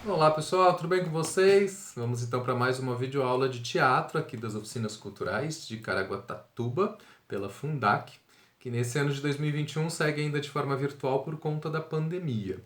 Olá pessoal, tudo bem com vocês? Vamos então para mais uma videoaula de teatro aqui das Oficinas Culturais de Caraguatatuba, pela Fundac, que nesse ano de 2021 segue ainda de forma virtual por conta da pandemia.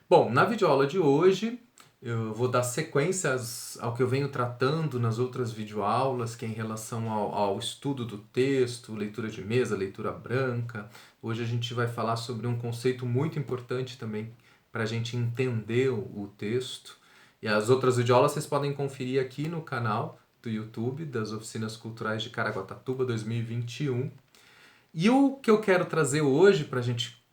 Bom, na videoaula de hoje eu vou dar sequências ao que eu venho tratando nas outras videoaulas, que é em relação ao estudo do texto, leitura de mesa, leitura branca. Hoje a gente vai falar sobre um conceito muito importante também para a gente entender o texto. E as outras videoaulas vocês podem conferir aqui no canal do YouTube das Oficinas Culturais de Caraguatatuba 2021. E o que eu quero trazer hoje para a gente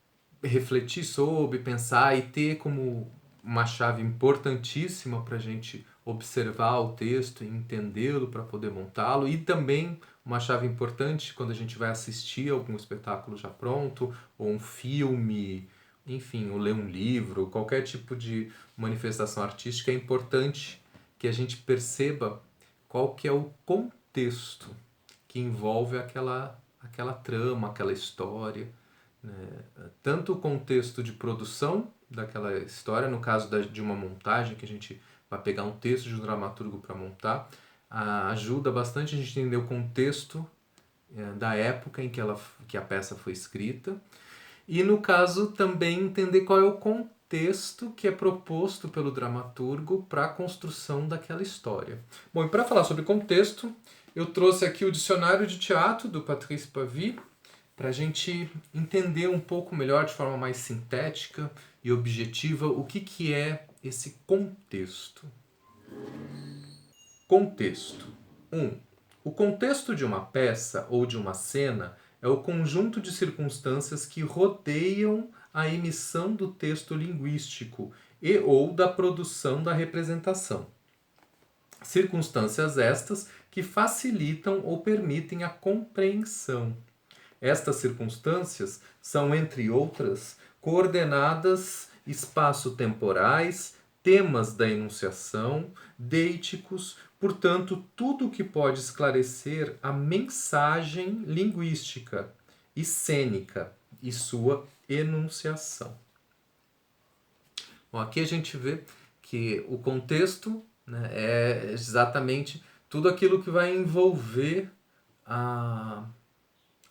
refletir sobre, pensar e ter como uma chave importantíssima para a gente observar o texto e entendê-lo para poder montá-lo, e também uma chave importante quando a gente vai assistir algum espetáculo já pronto, ou um filme, enfim, ou ler um livro, qualquer tipo de manifestação artística. É importante que a gente perceba qual que é o contexto que envolve aquela trama, aquela história, né? Tanto o contexto de produção daquela história, no caso de uma montagem, que a gente vai pegar um texto de um dramaturgo para montar, ajuda bastante a gente entender o contexto da época em que a peça foi escrita, e no caso também entender qual é o contexto que é proposto pelo dramaturgo para a construção daquela história. Bom, e para falar sobre contexto, eu trouxe aqui o Dicionário de Teatro do Patrice Pavy, para a gente entender um pouco melhor, de forma mais sintética e objetiva, o que é esse contexto. Contexto. 1. O contexto de uma peça ou de uma cena é o conjunto de circunstâncias que rodeiam a emissão do texto linguístico e ou da produção da representação. Circunstâncias estas que facilitam ou permitem a compreensão. Estas circunstâncias são, entre outras, coordenadas espaço-temporais, temas da enunciação, deíticos, portanto, tudo o que pode esclarecer a mensagem linguística e cênica e sua enunciação. Bom, aqui a gente vê que o contexto, né, é exatamente tudo aquilo que vai envolver a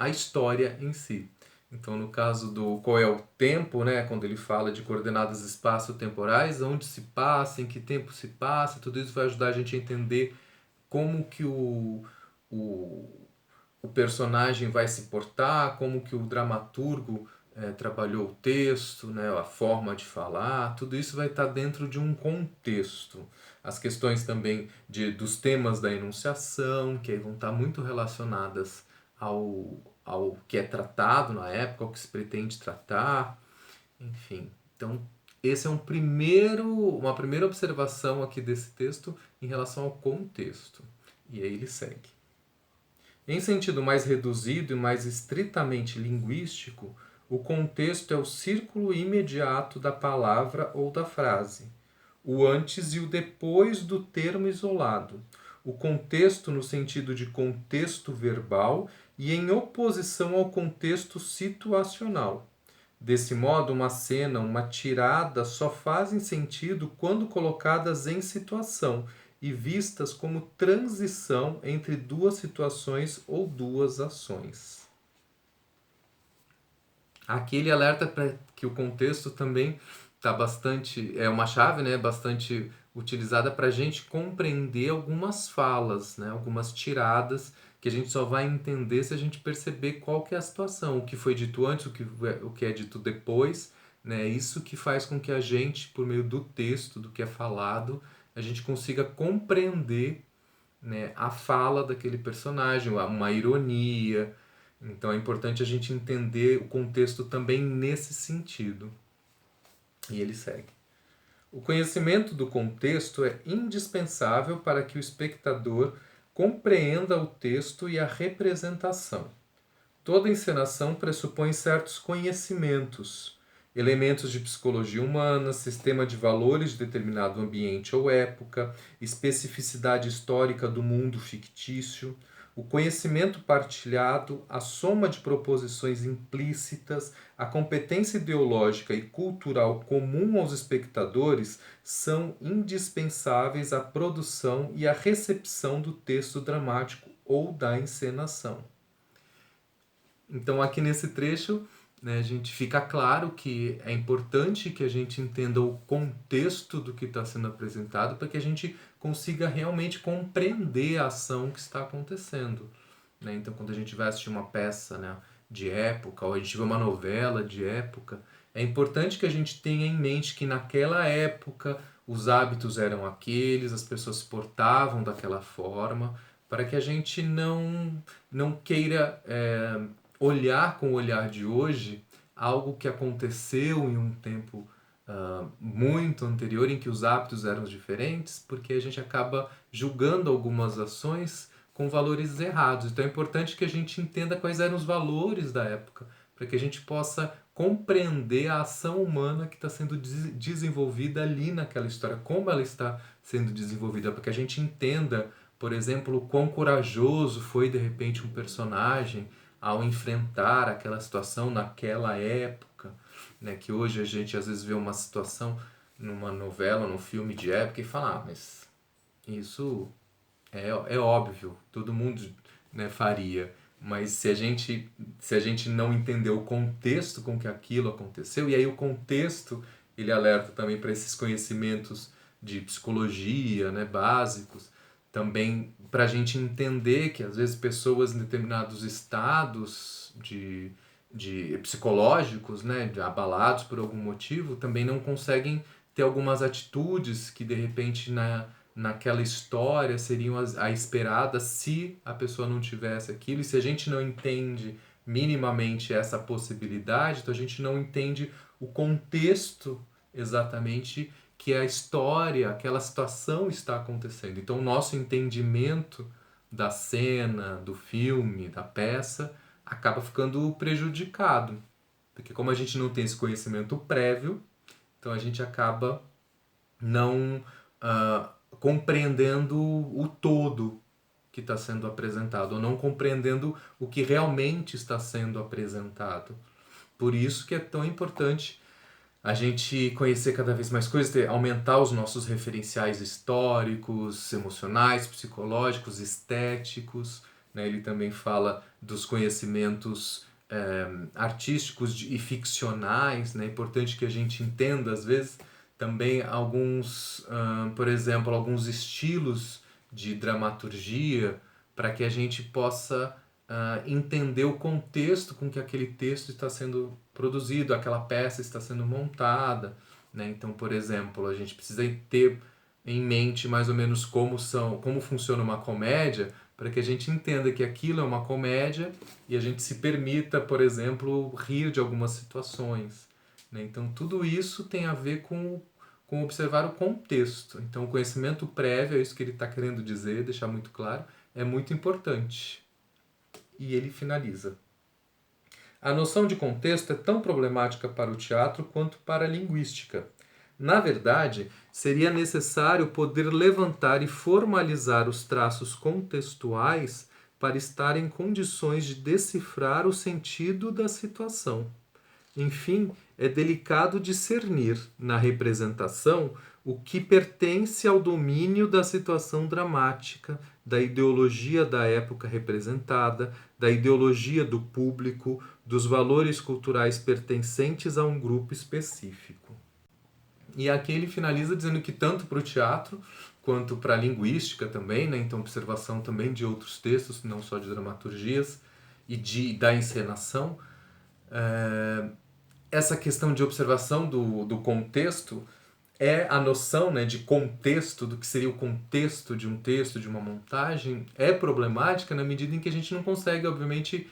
história em si. Então, no caso do qual é o tempo, né, quando ele fala de coordenadas espaço-temporais, onde se passa, em que tempo se passa, tudo isso vai ajudar a gente a entender como que o, o personagem vai se portar, como que o dramaturgo trabalhou o texto, né, a forma de falar, tudo isso vai estar dentro de um contexto. As questões também dos temas da enunciação, que vão estar muito relacionadas ao que é tratado na época, ao que se pretende tratar, enfim. Então, esse é uma primeira observação aqui desse texto em relação ao contexto. E aí ele segue. Em sentido mais reduzido e mais estritamente linguístico, o contexto é o círculo imediato da palavra ou da frase, o antes e o depois do termo isolado, o contexto no sentido de contexto verbal e em oposição ao contexto situacional. Desse modo, uma cena, uma tirada só fazem sentido quando colocadas em situação e vistas como transição entre duas situações ou duas ações. Aqui ele alerta para que o contexto também está bastante, é uma chave, né, bastante utilizada para a gente compreender algumas falas, né, algumas tiradas que a gente só vai entender se a gente perceber qual que é a situação, o que foi dito antes, o que é dito depois, né, isso que faz com que a gente, por meio do texto, do que é falado, a gente consiga compreender, né, a fala daquele personagem, uma ironia. Então é importante a gente entender o contexto também nesse sentido. E ele segue. O conhecimento do contexto é indispensável para que o espectador compreenda o texto e a representação. Toda encenação pressupõe certos conhecimentos, elementos de psicologia humana, sistema de valores de determinado ambiente ou época, especificidade histórica do mundo fictício. o conhecimento partilhado, a soma de proposições implícitas, a competência ideológica e cultural comum aos espectadores são indispensáveis à produção e à recepção do texto dramático ou da encenação. Então, aqui nesse trecho, né, a gente fica claro que é importante que a gente entenda o contexto do que está sendo apresentado para que a gente consiga realmente compreender a ação que está acontecendo. Né? Então, quando a gente vai assistir uma peça, né, de época, ou a gente vê uma novela de época, é importante que a gente tenha em mente que naquela época os hábitos eram aqueles, as pessoas se portavam daquela forma, para que a gente não queira olhar com o olhar de hoje algo que aconteceu em um tempo muito anterior, em que os hábitos eram diferentes, porque a gente acaba julgando algumas ações com valores errados. Então é importante que a gente entenda quais eram os valores da época, para que a gente possa compreender a ação humana que está sendo desenvolvida ali naquela história, como ela está sendo desenvolvida, para que a gente entenda, por exemplo, o quão corajoso foi de repente um personagem ao enfrentar aquela situação naquela época, né? Que hoje a gente às vezes vê uma situação numa novela, num filme de época e fala, mas isso é óbvio, todo mundo, né, faria. Mas se a gente não entender o contexto com que aquilo aconteceu, e aí o contexto ele alerta também para esses conhecimentos de psicologia, né, básicos, também para a gente entender que às vezes pessoas em determinados estados de psicológicos, né, de abalados por algum motivo, também não conseguem ter algumas atitudes que de repente naquela história seriam a esperada se a pessoa não tivesse aquilo. E se a gente não entende minimamente essa possibilidade, então a gente não entende o contexto exatamente que a história, aquela situação está acontecendo. Então o nosso entendimento da cena, do filme, da peça, acaba ficando prejudicado. Porque como a gente não tem esse conhecimento prévio, então a gente acaba não compreendendo o todo que está sendo apresentado, ou não compreendendo o que realmente está sendo apresentado. Por isso que é tão importante a gente conhecer cada vez mais coisas, aumentar os nossos referenciais históricos, emocionais, psicológicos, estéticos. Né? Ele também fala dos conhecimentos artísticos e ficcionais. Né? É importante que a gente entenda, às vezes, também alguns, por exemplo, alguns estilos de dramaturgia para que a gente possa entender o contexto com que aquele texto está sendo produzido, aquela peça está sendo montada. Né? Então, por exemplo, a gente precisa ter em mente mais ou menos como funciona uma comédia, para que a gente entenda que aquilo é uma comédia e a gente se permita, por exemplo, rir de algumas situações. Né? Então, tudo isso tem a ver com observar o contexto. Então, o conhecimento prévio, é isso que ele está querendo dizer, deixar muito claro, é muito importante. E ele finaliza. A noção de contexto é tão problemática para o teatro quanto para a linguística. Na verdade, seria necessário poder levantar e formalizar os traços contextuais para estar em condições de decifrar o sentido da situação. Enfim, é delicado discernir, na representação, o que pertence ao domínio da situação dramática, da ideologia da época representada, da ideologia do público, dos valores culturais pertencentes a um grupo específico. E aqui ele finaliza dizendo que tanto para o teatro quanto para a linguística também, né? Então observação também de outros textos, não só de dramaturgias e da encenação, essa questão de observação do contexto é a noção, né, de contexto, do que seria o contexto de um texto, de uma montagem, é problemática na medida em que a gente não consegue, obviamente,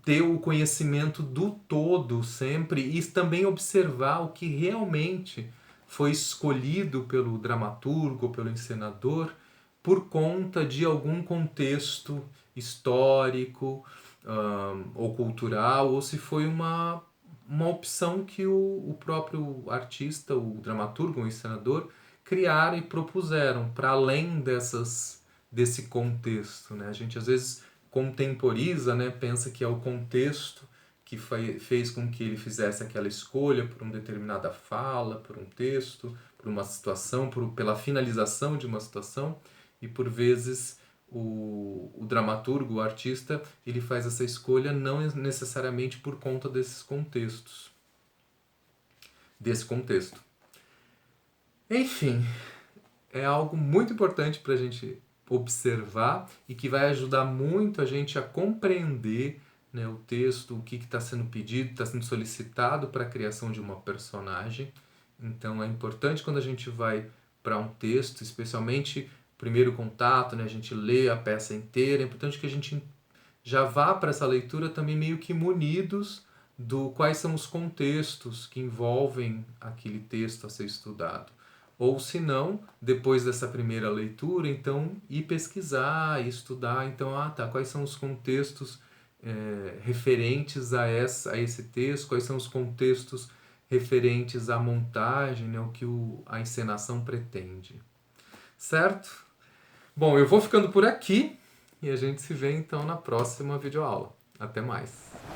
ter o conhecimento do todo sempre e também observar o que realmente foi escolhido pelo dramaturgo ou pelo encenador por conta de algum contexto histórico ou cultural, ou se foi uma opção que o próprio artista, o dramaturgo, o encenador, criaram e propuseram para além desse contexto, né? A gente às vezes contemporiza, né? Pensa que é o contexto que fez com que ele fizesse aquela escolha por uma determinada fala, por um texto, por uma situação, pela finalização de uma situação, e por vezes o dramaturgo, o artista, ele faz essa escolha não necessariamente por conta desses contextos, desse contexto. Enfim, é algo muito importante para a gente observar e que vai ajudar muito a gente a compreender, né, o texto, o que está sendo pedido, está sendo solicitado para a criação de uma personagem. Então é importante quando a gente vai para um texto, especialmente o primeiro contato, né, a gente lê a peça inteira, é importante que a gente já vá para essa leitura também meio que munidos do quais são os contextos que envolvem aquele texto a ser estudado. Ou se não, depois dessa primeira leitura, então ir pesquisar, estudar, então, quais são os contextos referentes a esse texto, quais são os contextos referentes à montagem, né, o que a encenação pretende. Certo? Bom, eu vou ficando por aqui e a gente se vê então na próxima videoaula. Até mais!